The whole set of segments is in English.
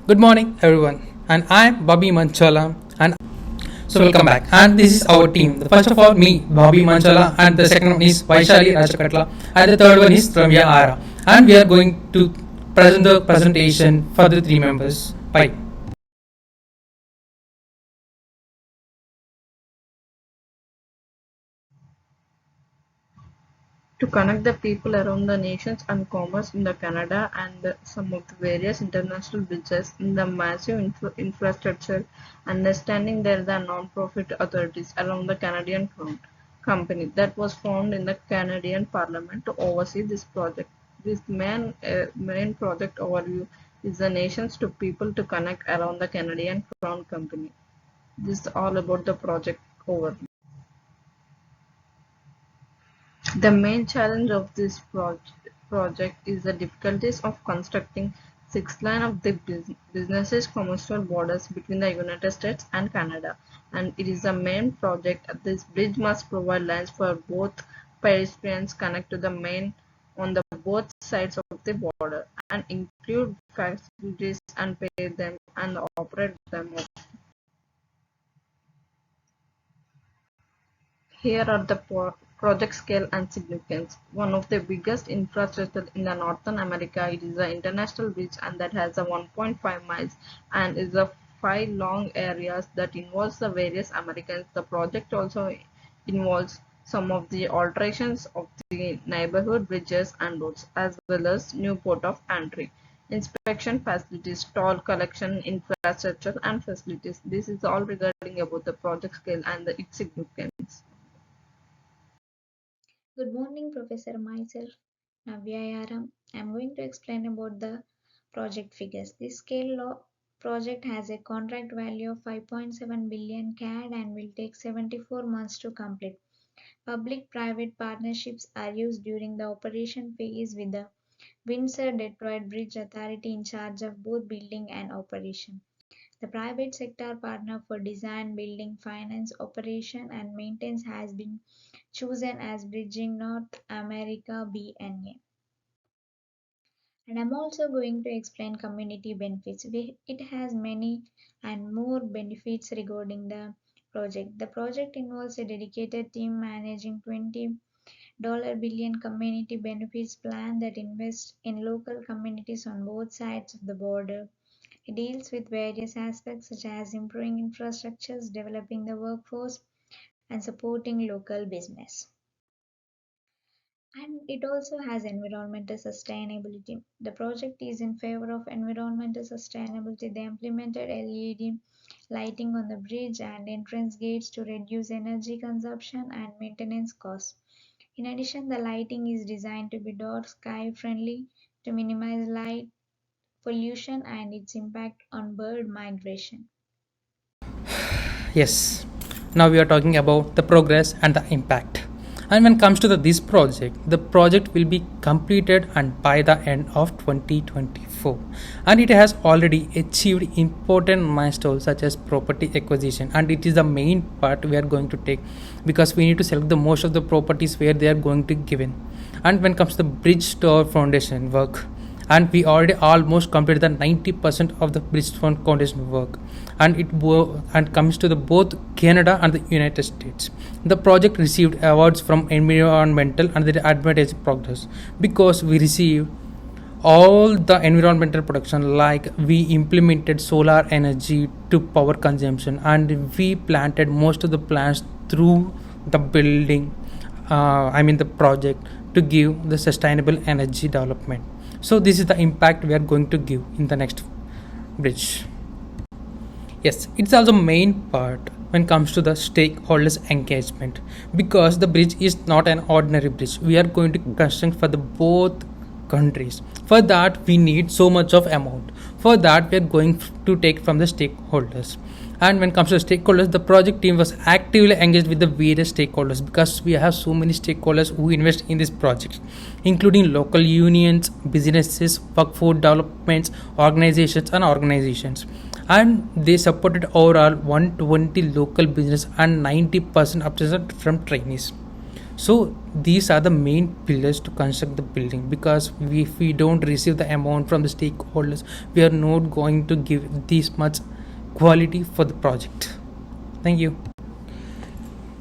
Good morning, everyone, and I'm Bobby Manchala, and so welcome back. And this is our team. The first of all, me, Bobby Manchala, and the second one is Vaishali Rajapatla, and the third one is Ramya Ara. And we are going to present the presentation for the three members. Bye. To connect the people around the nations and commerce in the Canada and some of the various international bridges in the massive infrastructure, understanding there the non-profit authorities around the Canadian Crown Company that was formed in the Canadian Parliament to oversee this project. This main project overview is the nations to people to connect around the Canadian Crown Company. This is all about the project overview. The main challenge of this project is the difficulties of constructing six line of the businesses commercial borders between the United States and Canada, and it is the main project. This bridge must provide lines for both pedestrians connect to the main on the both sides of the border and include facilities and pay them and operate them. Here are the project scale and significance. One of the biggest infrastructure in the Northern America, it is the international bridge and that has a 1.5 miles and is a 5 long areas that involves the various Americans. The project also involves some of the alterations of the neighborhood bridges and roads as well as new port of entry. Inspection facilities, toll collection infrastructure and facilities. This is all regarding about the project scale and its significance. Good morning, Professor. Myself, Navya. I'm going to explain about the project figures. This scale law project has a contract value of 5.7 billion CAD and will take 74 months to complete. Public-private partnerships are used during the operation phase with the Windsor-Detroit Bridge Authority in charge of both building and operation. The private sector partner for design, building, finance, operation, and maintenance has been chosen as Bridging North America BNA. And I'm also going to explain community benefits. It has many and more benefits regarding the project. The project involves a dedicated team managing $20 billion community benefits plan that invests in local communities on both sides of the border. It deals with various aspects such as improving infrastructures, developing the workforce, and supporting local business. And it also has environmental sustainability. The project is in favor of environmental sustainability. They implemented LED lighting on the bridge and entrance gates to reduce energy consumption and maintenance costs. In addition, the lighting is designed to be dark sky friendly to minimize light pollution and its impact on bird migration. Yes, now we are talking about the progress and the impact. And when it comes to this project, the project will be completed and by the end of 2024, and it has already achieved important milestones such as property acquisition, and it is the main part we are going to take because we need to select the most of the properties where they are going to given. And when it comes to the bridge tower foundation work, and we already almost completed the 90% of the Bridgestone foundation work, and and comes to the both Canada and the United States. The project received awards from environmental and the advantage progress because we received all the environmental protection, like we implemented solar energy to power consumption and we planted most of the plants through the building, the project, to give the sustainable energy development. So this is the impact we are going to give in the next bridge. Yes, it's also main part when it comes to the stakeholders engagement because the bridge is not an ordinary bridge. We are going to construct for the both countries. For that we need so much of amount. For that we are going to take from the stakeholders. And when it comes to stakeholders, the project team was actively engaged with the various stakeholders because we have so many stakeholders who invest in this project, including local unions, businesses, workforce developments, organizations. And they supported overall 120 local business and 90% upside from trainees. So these are the main pillars to construct the building, because if we don't receive the amount from the stakeholders, we are not going to give this much quality for the project. Thank you.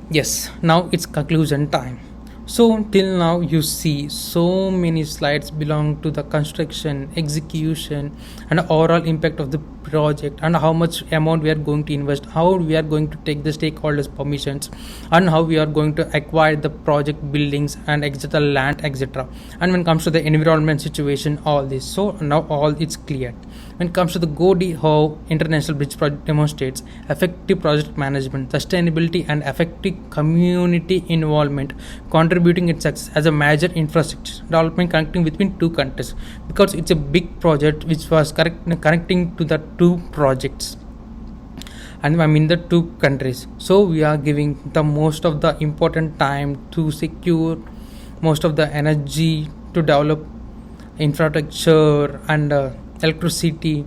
Yes, now it's conclusion time. So till now you see so many slides belong to the construction, execution and overall impact of the project, and how much amount we are going to invest, how we are going to take the stakeholders permissions, and how we are going to acquire the project buildings and etc land etc. And when it comes to the environment situation, all this, so now all it's clear. When it comes to the GoD, how International Bridge Project demonstrates effective project management, sustainability and effective community involvement, contributing its success as a major infrastructure development connecting between two countries, because it's a big project which was connecting to the two projects, and I'm in the two countries. So we are giving the most of the important time to secure most of the energy to develop infrastructure and electricity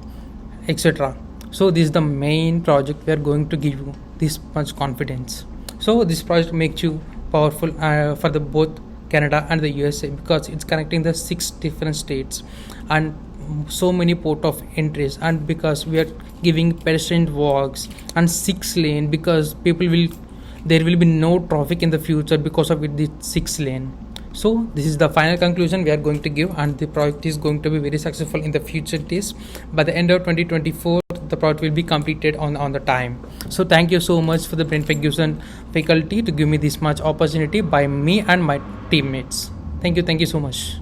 etc. So this is the main project we are going to give you this much confidence. So this project makes you powerful for the both Canada and the USA, because it's connecting the 6 different states and so many port of entries, and because we are giving pedestrian walks and 6 lane, because there will be no traffic in the future because of the 6 lane. So this is the final conclusion we are going to give, and the project is going to be very successful in the future days. By the end of 2024, the project will be completed on the time. So thank you so much for the Brent Ferguson faculty to give me this much opportunity by me and my teammates. Thank you so much.